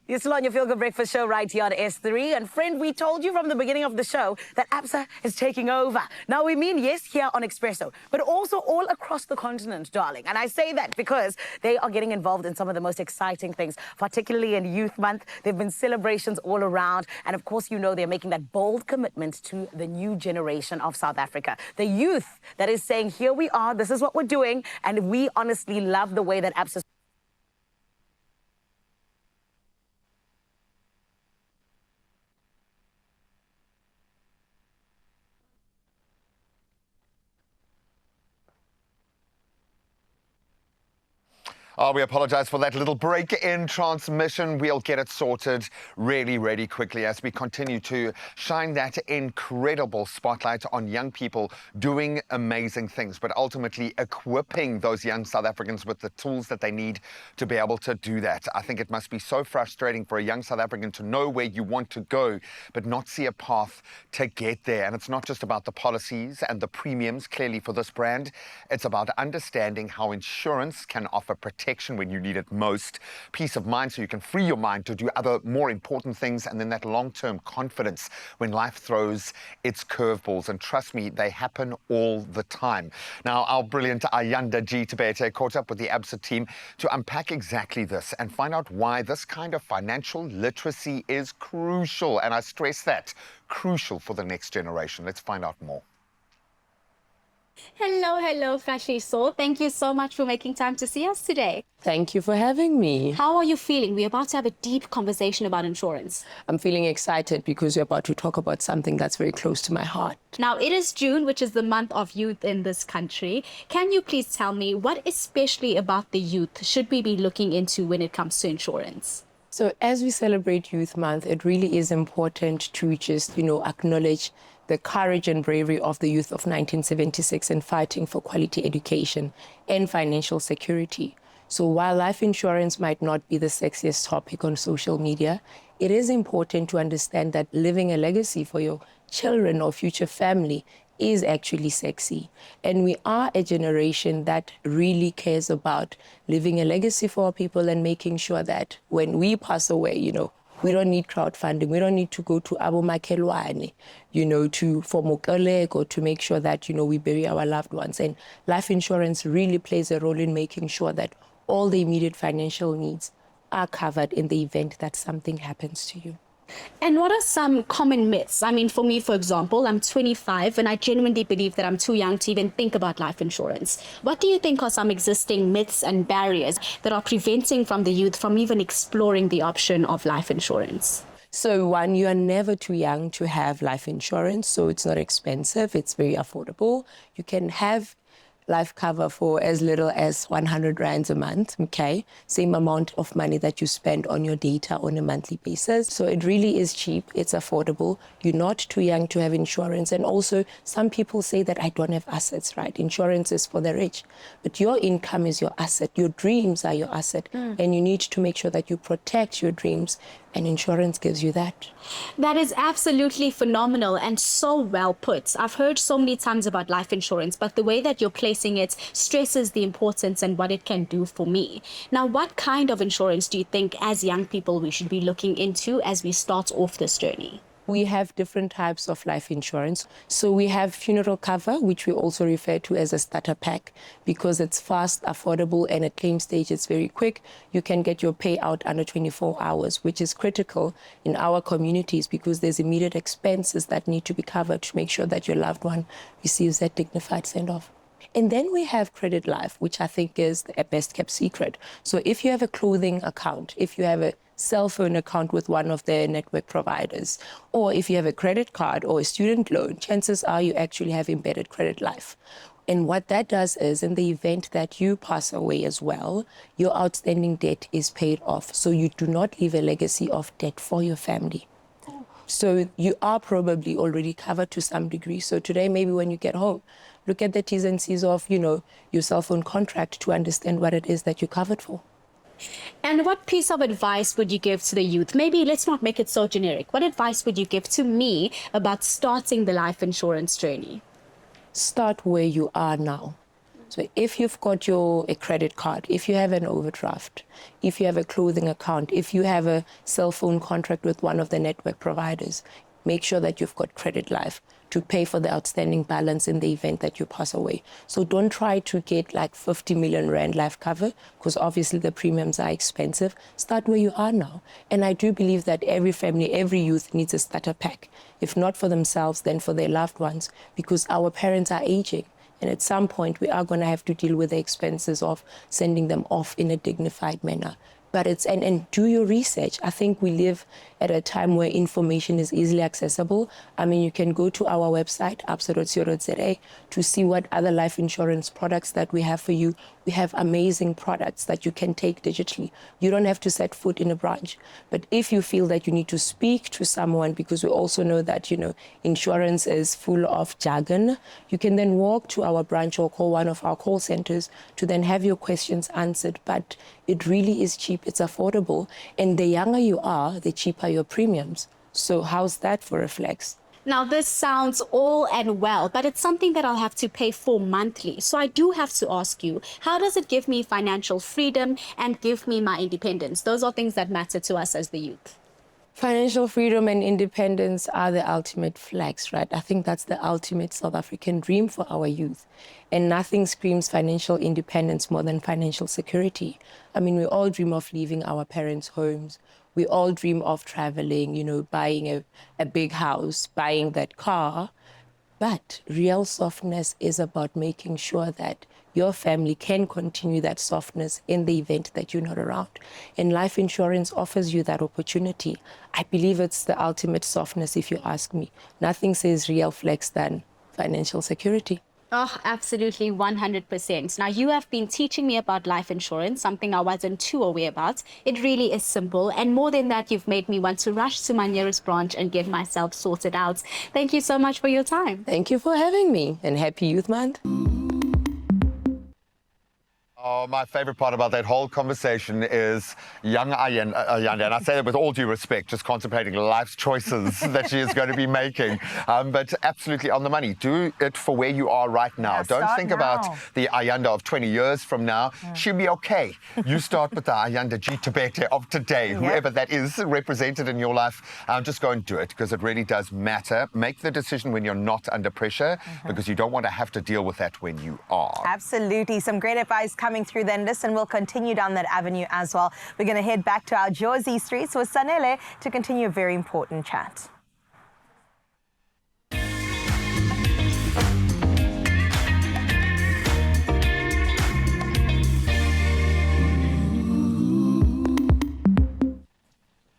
You're still on your Feel Good Breakfast show right here on S3. And friend, we told you from the beginning of the show that Absa is taking over. Now, we mean, yes, here on Expresso, but also all across the continent, darling. And I say that because they are getting involved in some of the most exciting things, particularly in Youth Month. There have been celebrations all around. And of course, you know, they're making that bold commitment to the new generation of South Africa. The youth that is saying, here we are, this is what we're doing. And we honestly love the way that Absa Oh, we apologize for that little break in transmission. We'll get it sorted really quickly as we continue to shine that incredible spotlight on young people doing amazing things, but ultimately equipping those young South Africans with the tools that they need to be able to do that. I think it must be so frustrating for a young South African to know where you want to go, but not see a path to get there. And it's not just about the policies and the premiums, clearly, for this brand. It's about understanding how insurance can offer protection when you need it most, peace of mind so you can free your mind to do other more important things, and then that long-term confidence when life throws its curveballs. And trust me, they happen all the time. Now, our brilliant Ayanda G. Tabete caught up with the Absa team to unpack exactly this and find out why this kind of financial literacy is crucial. And I stress that, crucial for the next generation. Let's find out more. Hello, Freshly Soul. Thank you so much for making time to see us today. Thank you for having me. How are you feeling? We're about to have a deep conversation about insurance. I'm feeling excited because we're about to talk about something that's very close to my heart. Now, it is June, which is the month of youth in this country. Can you please tell me what especially about the youth should we be looking into when it comes to insurance? So as we celebrate Youth Month, it really is important to just, acknowledge the courage and bravery of the youth of 1976 in fighting for quality education and financial security. So while life insurance might not be the sexiest topic on social media, it is important to understand that living a legacy for your children or future family is actually sexy. And we are a generation that really cares about living a legacy for our people and making sure that when we pass away, we don't need crowdfunding. We don't need to go to Abu Makelwane, for Mokolek or to make sure that, we bury our loved ones. And life insurance really plays a role in making sure that all the immediate financial needs are covered in the event that something happens to you. And what are some common myths? I mean, for me, for example, I'm 25 and I genuinely believe that I'm too young to even think about life insurance. What do you think are some existing myths and barriers that are preventing from the youth from even exploring the option of life insurance? So one, you are never too young to have life insurance, so it's not expensive, it's very affordable. You can have life cover for as little as 100 rands a month, okay? Same amount of money that you spend on your data on a monthly basis. So it really is cheap, it's affordable. You're not too young to have insurance. And also, some people say that I don't have assets, right? Insurance is for the rich. But your income is your asset. Your dreams are your asset. And you need to make sure that you protect your dreams. And insurance gives you that. That is absolutely phenomenal and so well put. I've heard so many times about life insurance, but the way that you're placing it stresses the importance and what it can do for me. Now, what kind of insurance do you think as young people we should be looking into as we start off this journey? We have different types of life insurance. So we have funeral cover, which we also refer to as a starter pack, because it's fast, affordable, and at claim stage, it's very quick. You can get your payout under 24 hours, which is critical in our communities because there's immediate expenses that need to be covered to make sure that your loved one receives that dignified send-off. And then we have credit life, which I think is the best kept secret. So if you have a clothing account, if you have a cell phone account with one of their network providers, or if you have a credit card or a student loan, chances are you actually have embedded credit life. And what that does is, in the event that you pass away as well, your outstanding debt is paid off. So you do not leave a legacy of debt for your family. So you are probably already covered to some degree. So today, maybe when you get home, look at the T's and C's of, your cell phone contract to understand what it is that you're covered for. And what piece of advice would you give to the youth? Maybe let's not make it so generic. What advice would you give to me about starting the life insurance journey? Start where you are now. So if you've got a credit card, if you have an overdraft, if you have a clothing account, if you have a cell phone contract with one of the network providers, make sure that you've got credit life to pay for the outstanding balance in the event that you pass away. So don't try to get like 50 million rand life cover, because obviously the premiums are expensive. Start where you are now. And I do believe that every family, every youth needs a starter pack, if not for themselves, then for their loved ones, because our parents are aging. And at some point, we are going to have to deal with the expenses of sending them off in a dignified manner. But it's, and do your research. I think we live at a time where information is easily accessible. I mean, you can go to our website, absa.co.za, to see what other life insurance products that we have for you. We have amazing products that you can take digitally. You don't have to set foot in a branch. But if you feel that you need to speak to someone, because we also know that, you know, insurance is full of jargon, you can then walk to our branch or call one of our call centers to then have your questions answered. But it really is cheap, it's affordable. And the younger you are, the cheaper your premiums. So how's that for a flex? Now, this sounds all and well, but it's something that I'll have to pay for monthly. So I do have to ask you, how does it give me financial freedom and give me my independence? Those are things that matter to us as the youth. Financial freedom and independence are the ultimate flex, right? I think that's the ultimate South African dream for our youth. And nothing screams financial independence more than financial security. I mean, we all dream of leaving our parents' homes. We all dream of traveling, you know, buying a big house, buying that car. But real softness is about making sure that your family can continue that softness in the event that you're not around. And life insurance offers you that opportunity. I believe it's the ultimate softness, if you ask me. Nothing says real flex than financial security. Oh, absolutely, 100%. Now, you have been teaching me about life insurance, something I wasn't too aware about. It really is simple. And more than that, you've made me want to rush to my nearest branch and get myself sorted out. Thank you so much for your time. Thank you for having me, and happy Youth Month. Oh, my favorite part about that whole conversation is young Ayanda, and I say that with all due respect, just contemplating life's choices that she is going to be making. But absolutely on the money. Do it for where you are right now. Yeah, Don't think about now. the Ayanda of 20 years from now. She'll be okay. You start with the Ayanda G Tabete of today, whoever that is represented in your life. Just go and do it, because it really does matter. Make the decision when you're not under pressure, because you don't want to have to deal with that when you are. Absolutely. Some great advice coming through then. Listen, we'll continue down that avenue as well. We're going to head back to our Jersey streets with Sanele to continue a very important chat.